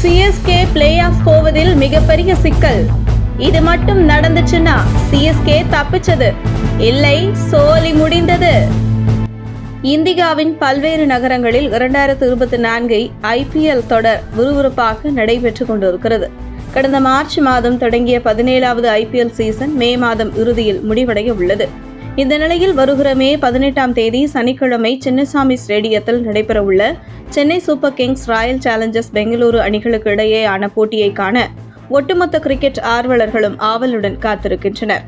CSK play off போவதில் மிகப்பெரிய சிக்கல். இது மட்டும் நடந்துச்சுன்னா சிஎஸ்கே தப்பிச்சது, இல்லை சோலி முடிந்தது. இந்தியாவின் பல்வேறு நகரங்களில் 2024 IPL தொடர் விறுவிறுப்பாக நடைபெற்றுக் கொண்டிருக்கிறது. கடந்த மார்ச் மாதம் தொடங்கிய 17வது IPL சீசன் மே மாதம் இறுதியில் முடிவடைய உள்ளது. இந்த நிலையில் வருகிற மே 18ஆம் தேதி சனிக்கிழமை சின்னசாமி ஸ்டேடியத்தில் நடைபெறவுள்ள Chennai super Kings Royal Challengers Bengaluru அணிகளுக்கு இடையேயான போட்டியை காண ஒட்டுமொத்த கிரிக்கெட் ஆர்வலர்களும் ஆவலுடன் காத்திருக்கின்றனர்.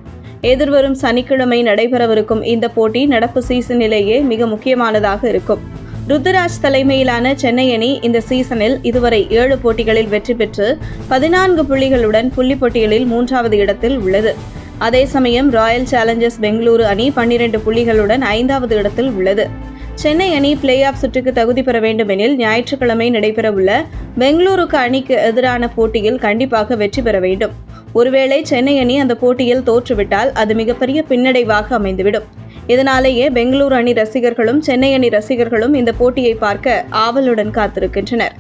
எதிர்வரும் சனிக்கிழமை நடைபெறவிருக்கும் இந்த போட்டி நடப்பு சீசனிலேயே மிக முக்கியமானதாக இருக்கும். ருத்துராஜ் தலைமையிலான சென்னை அணி இந்த சீசனில் இதுவரை 7 போட்டிகளில் வெற்றி பெற்று 14 புள்ளிகளுடன் புள்ளிப்பட்டியலில் 3வது இடத்தில் உள்ளது. அதே சமயம் ராயல் சேலஞ்சர்ஸ் பெங்களூரு அணி 12 புள்ளிகளுடன் 5வது இடத்தில் உள்ளது. சென்னை அணி பிளே ஆஃப் சுற்றுக்கு தகுதி பெற வேண்டுமெனில் ஞாயிற்றுக்கிழமை நடைபெறவுள்ள பெங்களூருக்கு அணிக்கு எதிரான போட்டியில் கண்டிப்பாக வெற்றி பெற வேண்டும். ஒருவேளை சென்னை அணி அந்த போட்டியில் தோற்றுவிட்டால் அது மிகப்பெரிய பின்னடைவாக அமைந்துவிடும். இதனாலேயே பெங்களூரு அணி ரசிகர்களும் சென்னை அணி ரசிகர்களும் இந்த போட்டியை பார்க்க ஆவலுடன் காத்திருக்கின்றனர்.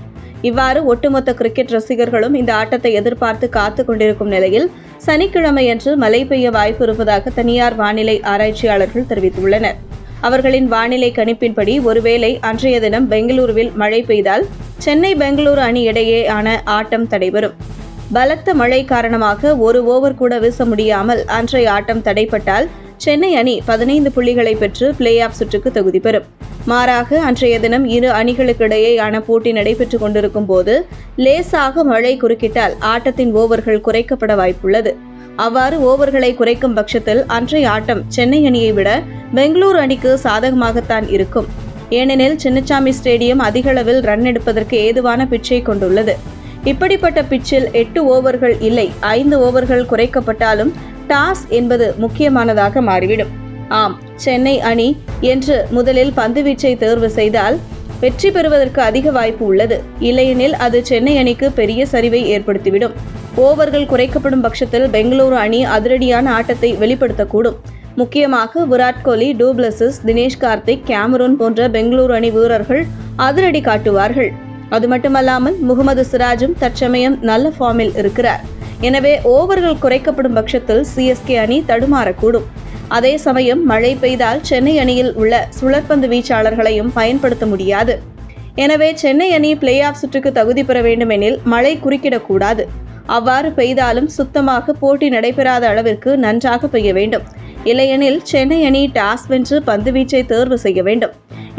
இவ்வாறு ஒட்டுமொத்த கிரிக்கெட் ரசிகர்களும் இந்த ஆட்டத்தை எதிர்பார்த்து காத்துக் கொண்டிருக்கும் நிலையில் சனிக்கிழமையன்று மழை பெய்ய வாய்ப்பு இருப்பதாக தனியார் வானிலை ஆராய்ச்சியாளர்கள் தெரிவித்துள்ளனர். அவர்களின் வானிலை கணிப்பின்படி ஒருவேளை அன்றைய தினம் பெங்களூருவில் மழை பெய்தால் சென்னை பெங்களூரு அணி இடையேயான ஆட்டம் தடைபெறும். பலத்த மழை காரணமாக ஒரு ஓவர் கூட வீச முடியாமல் அன்றைய ஆட்டம் தடைப்பட்டால் சென்னை அணி 15 புள்ளிகளை பெற்று பிளே ஆஃப் சுற்றுக்கு தகுதி பெறும். மாறாக அன்றைய தினம் இரு அணிகளுக்கு இடையேயான போட்டி நடைபெற்றுக் கொண்டிருக்கும் போது லேசாக மழை குறுக்கிட்டால் ஆட்டத்தின் ஓவர்கள் குறைக்கப்பட வாய்ப்புள்ளது. அவ்வாறு ஓவர்களை குறைக்கும் பட்சத்தில் அன்றைய ஆட்டம் சென்னை அணியை விட பெங்களூரு அணிக்கு சாதகமாகத்தான் இருக்கும். ஏனெனில் சின்னசாமி ஸ்டேடியம் அதிகளவில் ரன் எடுப்பதற்கு ஏதுவான பிட்சை கொண்டுள்ளது. இப்படிப்பட்ட பிட்சில் 8 ஓவர்கள் இல்லை 5 ஓவர்கள் குறைக்கப்பட்டாலும் டாஸ் என்பது முக்கியமானதாக மாறிவிடும். ஆம், சென்னை அணி என்று முதலில் பந்துவீச்சை தேர்வு செய்தால் வெற்றி பெறுவதற்கு அதிக வாய்ப்பு உள்ளது. இல்லையெனில் அது சென்னை அணிக்கு பெரிய சரிவை ஏற்படுத்திவிடும். ஓவர்கள் குறைக்கப்படும் பட்சத்தில் பெங்களூரு அணி அதிரடியான ஆட்டத்தை வெளிப்படுத்தக்கூடும். முக்கியமாக விராட் கோலி, டூப்ளசிஸ், தினேஷ் கார்த்திக், கேமரூன் போன்ற பெங்களூரு அணி வீரர்கள் அதிரடி காட்டுவார்கள். அது மட்டுமல்லாமல் முகமது சிராஜும் தற்சமயம் நல்ல ஃபார்மில் இருக்கிறார். எனவே ஓவர்கள் குறைக்கப்படும் பட்சத்தில் சிஎஸ்கே அணி தடுமாறக்கூடும். அதே சமயம் மழை பெய்தால் சென்னை அணியில் உள்ள சுழற்பந்து வீச்சாளர்களையும் பயன்படுத்த முடியாது. எனவே சென்னை அணி பிளே ஆஃப் சுற்றுக்கு தகுதி பெற வேண்டுமெனில் மழை குறுக்கிடக்கூடாது. அவ்வாறு பெய்தாலும் சுத்தமாக போட்டி நடைபெறாத அளவிற்கு நன்றாக பெய்ய வேண்டும். இல்லையெனில் சென்னை அணி டாஸ் வென்று பந்து வீச்சை தேர்வு செய்ய வேண்டும்.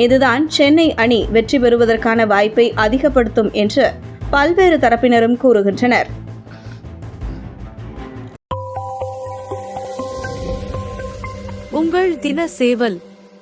இதுதான் சென்னை அணி வெற்றி பெறுவதற்கான வாய்ப்பை அதிகப்படுத்தும் என்று பல்வேறு தரப்பினரும் கூறுகின்றனர். உங்கள் தின சேவல்